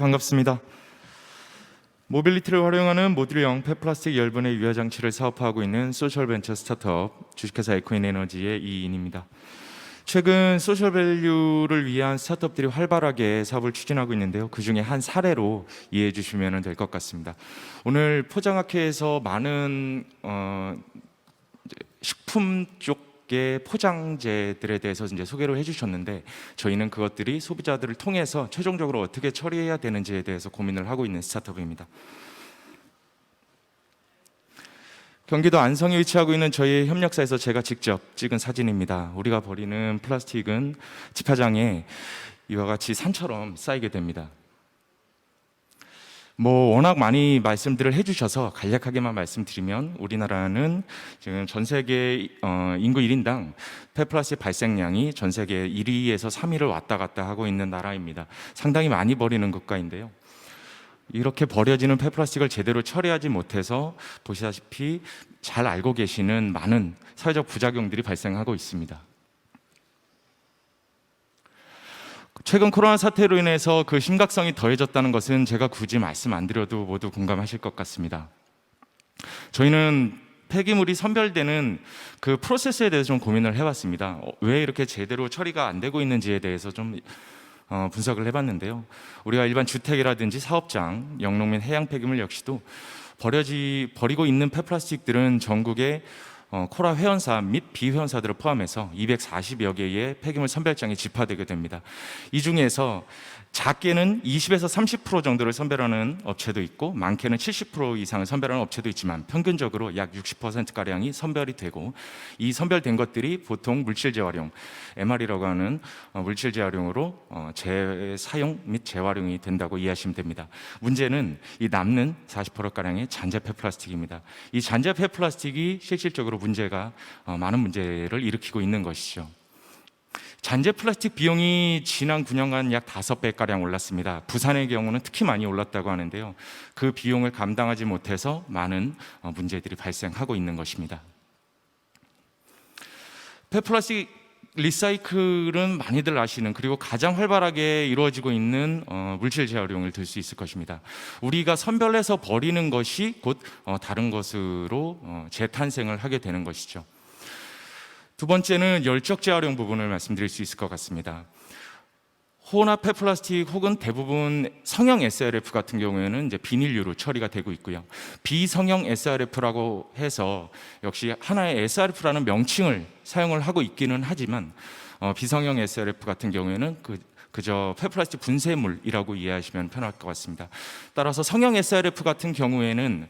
반갑습니다. 모빌리티를 활용하는 모듈형 폐플라스틱 열분해 유화 장치를 사업화하고 있는 소셜벤처 스타트업 주식회사 에코인에너지의 이인입니다. 최근 소셜밸류를 위한 스타트업들이 활발하게 사업을 추진하고 있는데요. 그 중에 한 사례로 이해해 주시면 될 것 같습니다. 오늘 포장학회에서 많은 식품 쪽의 포장재들에 대해서 이제 소개를 해주셨는데, 저희는 그것들이 소비자들을 통해서 최종적으로 어떻게 처리해야 되는지에 대해서 고민을 하고 있는 스타트업입니다. 경기도 안성에 위치하고 있는 저희 협력사에서 제가 직접 찍은 사진입니다. 우리가 버리는 플라스틱은 집화장에 이와 같이 산처럼 쌓이게 됩니다. 워낙 많이 말씀들을 해주셔서 간략하게만 말씀드리면, 우리나라는 지금 전 세계 인구 1인당 폐플라스틱 발생량이 전 세계 1위에서 3위를 왔다 갔다 하고 있는 나라입니다. 상당히 많이 버리는 국가인데요. 이렇게 버려지는 폐플라스틱을 제대로 처리하지 못해서 보시다시피 잘 알고 계시는 많은 사회적 부작용들이 발생하고 있습니다. 최근 코로나 사태로 인해서 그 심각성이 더해졌다는 것은 제가 굳이 말씀 안 드려도 모두 공감하실 것 같습니다. 저희는 폐기물이 선별되는 그 프로세스에 대해서 좀 고민을 해봤습니다. 왜 이렇게 제대로 처리가 안 되고 있는지에 대해서 좀 분석을 해봤는데요. 우리가 일반 주택이라든지 사업장, 영농민 해양 폐기물 역시도 버리고 있는 폐플라스틱들은 전국에 코라 회원사 및 비회원사들을 포함해서 240여 개의 폐기물 선별장이 집화되게 됩니다. 이 중에서 작게는 20에서 30% 정도를 선별하는 업체도 있고, 많게는 70% 이상을 선별하는 업체도 있지만 평균적으로 약 60%가량이 선별이 되고, 이 선별된 것들이 보통 물질 재활용, MR이라고 하는 물질 재활용으로 재사용 및 재활용이 된다고 이해하시면 됩니다. 문제는 이 남는 40%가량의 잔재 폐플라스틱입니다. 이 잔재 폐플라스틱이 실질적으로 문제가 많은 문제를 일으키고 있는 것이죠. 잔재 플라스틱 비용이 지난 9년간 약 5배가량 올랐습니다. 부산의 경우는 특히 많이 올랐다고 하는데요. 그 비용을 감당하지 못해서 많은 문제들이 발생하고 있는 것입니다. 폐플라스틱 리사이클은 많이들 아시는, 그리고 가장 활발하게 이루어지고 있는 물질 재활용을 들 수 있을 것입니다. 우리가 선별해서 버리는 것이 곧 다른 것으로 재탄생을 하게 되는 것이죠. 두 번째는 열적 재활용 부분을 말씀드릴 수 있을 것 같습니다. 혼합 폐플라스틱 혹은 대부분 성형 SRF 같은 경우에는 이제 비닐류로 처리가 되고 있고요. 비성형 SRF라고 해서 역시 하나의 SRF라는 명칭을 사용을 하고 있기는 하지만, 비성형 SRF 같은 경우에는 그저 폐플라스틱 분쇄물이라고 이해하시면 편할 것 같습니다. 따라서 성형 SRF 같은 경우에는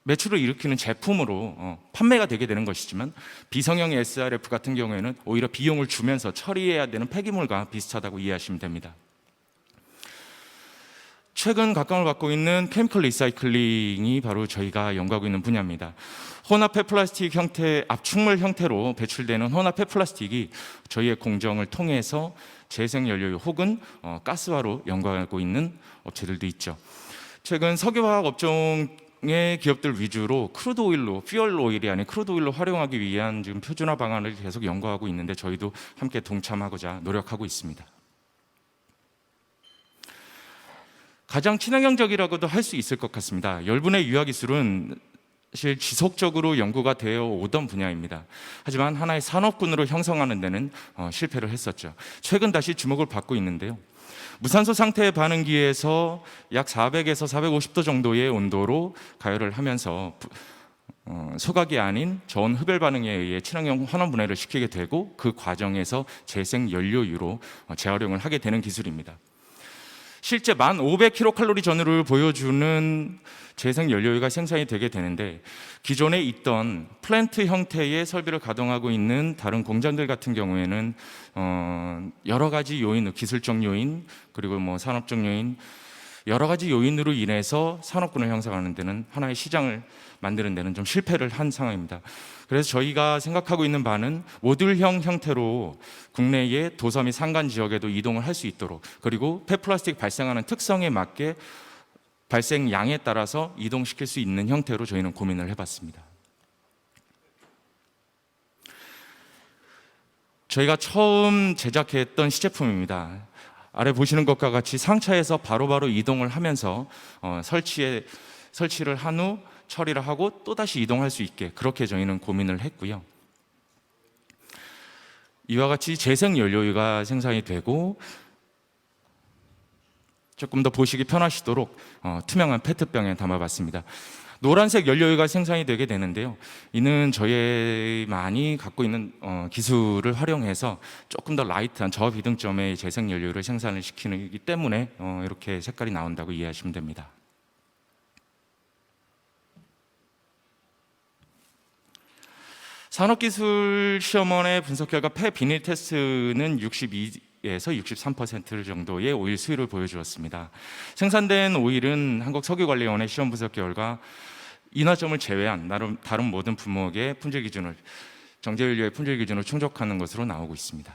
매출을 일으키는 제품으로 판매가 되게 되는 것이지만, 비성형 SRF 같은 경우에는 오히려 비용을 주면서 처리해야 되는 폐기물과 비슷하다고 이해하시면 됩니다. 최근 각광을 받고 있는 케미컬 리사이클링이 바로 저희가 연구하고 있는 분야입니다. 혼합 폐플라스틱 형태, 압축물 형태로 배출되는 혼합 폐플라스틱이 저희의 공정을 통해서 재생연료 혹은 가스화로 연구하고 있는 업체들도 있죠. 최근 석유화학 업종 기업들 위주로 크루드 오일로, 퓨얼 오일이 아닌 크루드 오일로 활용하기 위한 지금 표준화 방안을 계속 연구하고 있는데, 저희도 함께 동참하고자 노력하고 있습니다. 가장 친환경적이라고도 할 수 있을 것 같습니다. 열분해 유화 기술은 사실 지속적으로 연구가 되어 오던 분야입니다. 하지만 하나의 산업군으로 형성하는 데는 실패를 했었죠. 최근 다시 주목을 받고 있는데요. 무산소 상태의 반응기에서 약 400에서 450도 정도의 온도로 가열을 하면서 소각이 아닌 저온 흡열 반응에 의해 친환경 환원 분해를 시키게 되고, 그 과정에서 재생 연료유로 재활용을 하게 되는 기술입니다. 실제 1500kcal 전후를 보여주는 재생 연료유가 생산이 되게 되는데, 기존에 있던 플랜트 형태의 설비를 가동하고 있는 다른 공장들 같은 경우에는 여러 가지 요인, 기술적 요인, 그리고 산업적 요인, 여러 가지 요인으로 인해서 산업군을 형성하는 데는, 하나의 시장을 만드는 데는 좀 실패를 한 상황입니다. 그래서 저희가 생각하고 있는 바는 모듈형 형태로 국내의 도서 및 산간 지역에도 이동을 할 수 있도록, 그리고 폐플라스틱 발생하는 특성에 맞게 발생량에 따라서 이동시킬 수 있는 형태로 저희는 고민을 해봤습니다. 저희가 처음 제작했던 시제품입니다. 아래 보시는 것과 같이 상차에서 바로바로 이동을 하면서 설치를 한 후 처리를 하고 또다시 이동할 수 있게 그렇게 저희는 고민을 했고요. 이와 같이 재생 연료유가 생산이 되고 조금 더 보시기 편하시도록 투명한 페트병에 담아봤습니다. 노란색 연료유가 생산이 되게 되는데요. 이는 저희만이 갖고 있는 기술을 활용해서 조금 더 라이트한 저비등점의 재생 연료유를 생산을 시키기 때문에 이렇게 색깔이 나온다고 이해하시면 됩니다. 산업기술시험원의 분석 결과 폐 비닐 테스트는 62에서 63% 정도의 오일 수율을 보여주었습니다. 생산된 오일은 한국석유관리원의 시험 분석 결과 인화점을 제외한 다른 모든 품목의 품질 기준을 정제연료의 품질 기준을 충족하는 것으로 나오고 있습니다.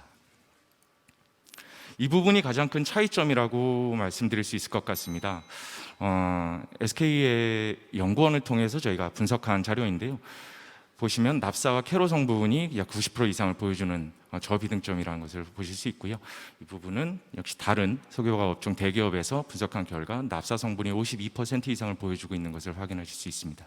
이 부분이 가장 큰 차이점이라고 말씀드릴 수 있을 것 같습니다. SK의 연구원을 통해서 저희가 분석한 자료인데요. 보시면 납사와 캐로 성분이 약 90% 이상을 보여주는 저비등점이라는 것을 보실 수 있고요. 이 부분은 역시 다른 석유화학 업종 대기업에서 분석한 결과 납사 성분이 52% 이상을 보여주고 있는 것을 확인하실 수 있습니다.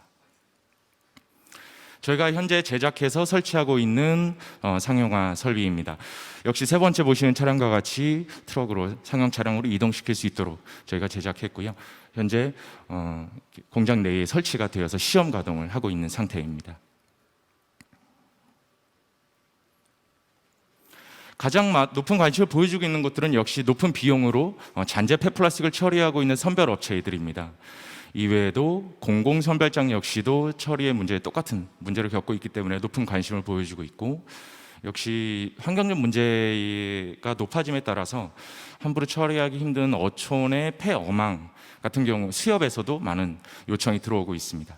저희가 현재 제작해서 설치하고 있는 상용화 설비입니다. 역시 세 번째 보시는 차량과 같이 트럭으로 상용 차량으로 이동시킬 수 있도록 저희가 제작했고요. 현재 공장 내에 설치가 되어서 시험 가동을 하고 있는 상태입니다. 가장 높은 관심을 보여주고 있는 것들은 역시 높은 비용으로 잔재 폐플라스틱을 처리하고 있는 선별 업체들입니다. 이외에도 공공선별장 역시도 처리의 문제에 똑같은 문제를 겪고 있기 때문에 높은 관심을 보여주고 있고, 역시 환경적 문제가 높아짐에 따라서 함부로 처리하기 힘든 어촌의 폐어망 같은 경우 수협에서도 많은 요청이 들어오고 있습니다.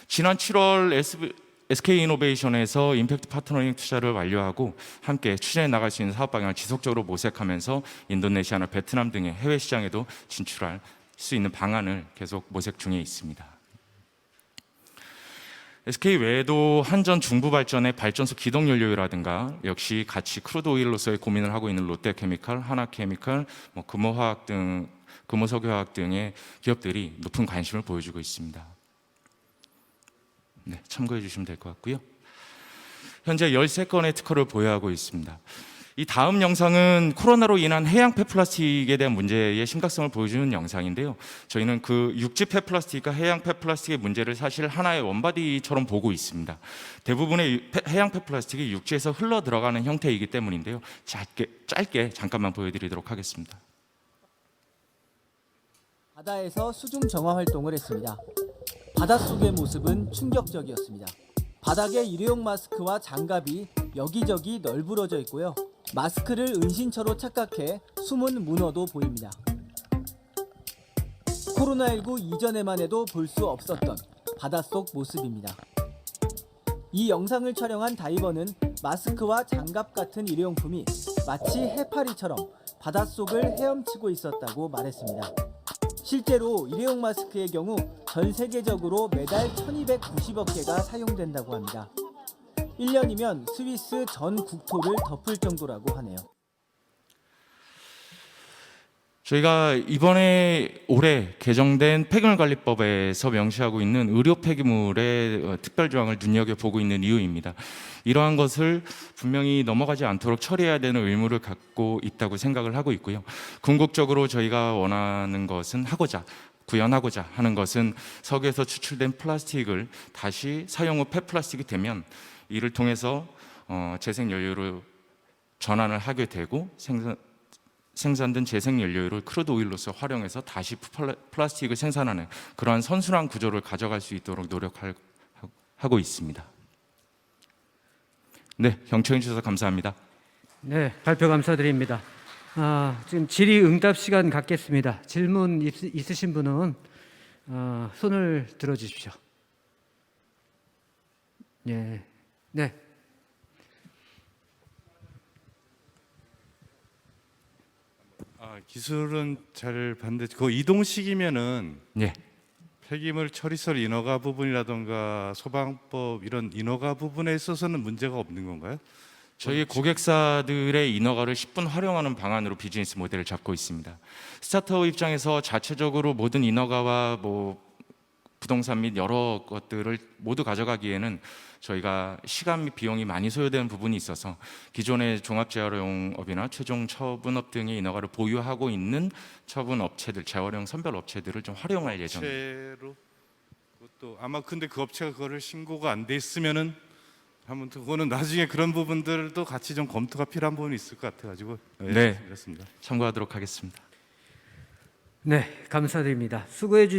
지난 7월 SK이노베이션에서 임팩트 파트너링 투자를 완료하고 함께 추진해 나갈 수 있는 사업 방향을 지속적으로 모색하면서 인도네시아나 베트남 등의 해외 시장에도 진출할 수 있는 방안을 계속 모색 중에 있습니다. SK 외에도 한전 중부발전의 발전소 기동연료유라든가 역시 같이 크루드 오일로서의 고민을 하고 있는 롯데케미칼, 하나케미칼, 금호석유화학 등의 기업들이 높은 관심을 보여주고 있습니다. 네, 참고해 주시면 될 것 같고요. 현재 13건의 특허를 보유하고 있습니다. 이 다음 영상은 코로나로 인한 해양 폐플라스틱에 대한 문제의 심각성을 보여주는 영상인데요. 저희는 그 육지 폐플라스틱과 해양 폐플라스틱의 문제를 사실 하나의 원바디처럼 보고 있습니다. 대부분의 해양 폐플라스틱이 육지에서 흘러 들어가는 형태이기 때문인데요. 짧게 잠깐만 보여드리도록 하겠습니다. 바다에서 수중 정화 활동을 했습니다. 바닷속의 모습은 충격적이었습니다. 바닥에 일회용 마스크와 장갑이 여기저기 널브러져 있고요. 마스크를 은신처로 착각해 숨은 문어도 보입니다. 코로나19 이전에만 해도 볼 수 없었던 바닷속 모습입니다. 이 영상을 촬영한 다이버는 마스크와 장갑 같은 일회용품이 마치 해파리처럼 바닷속을 헤엄치고 있었다고 말했습니다. 실제로 일회용 마스크의 경우 전 세계적으로 매달 1290억 개가 사용된다고 합니다. 1년이면 스위스 전 국토를 덮을 정도라고 하네요. 저희가 이번에 올해 개정된 폐기물관리법에서 명시하고 있는 의료 폐기물의 특별 조항을 눈여겨보고 있는 이유입니다. 이러한 것을 분명히 넘어가지 않도록 처리해야 되는 의무를 갖고 있다고 생각을 하고 있고요. 궁극적으로 저희가 원하는 것은 구현하고자 하는 것은 석유에서 추출된 플라스틱을 다시 사용 후 폐플라스틱이 되면 이를 통해서 재생연료로 전환을 하게 되고 생산된 재생연료를 크루드 오일로서 활용해서 다시 플라스틱을 생산하는 그러한 선순환 구조를 가져갈 수 있도록 노력하고 있습니다. 네, 경청해 주셔서 감사합니다. 네, 발표 감사드립니다. 지금 질의응답 시간 갖겠습니다. 질문 있으신 분은 손을 들어주십시오. 네. 기술은 잘 봤는데 그 이동식이면은 네. 폐기물 처리설 인허가 부분이라든가 소방법 이런 인허가 부분에 있어서는 문제가 없는 건가요? 저희 고객사들의 인허가를 10분 활용하는 방안으로 비즈니스 모델을 잡고 있습니다. 스타트업 입장에서 자체적으로 모든 인허가와 부동산 및 여러 것들을 모두 가져가기에는 저희가 시간 및 비용이 많이 소요되는 부분이 있어서 기존의 종합재활용업이나 최종 처분업 등의 인허가를 보유하고 있는 처분업체들, 재활용 선별업체들을 좀 활용할 예정입니다. 업체로 그것도 아마 근데 그 업체가 그거를 신고가 안 돼 있으면은 한번 그거는 나중에 그런 부분들도 같이 좀 검토가 필요한 부분이 있을 것 같아가지고 네. 그렇습니다. 참고하도록 하겠습니다. 네, 감사드립니다. 수고해 주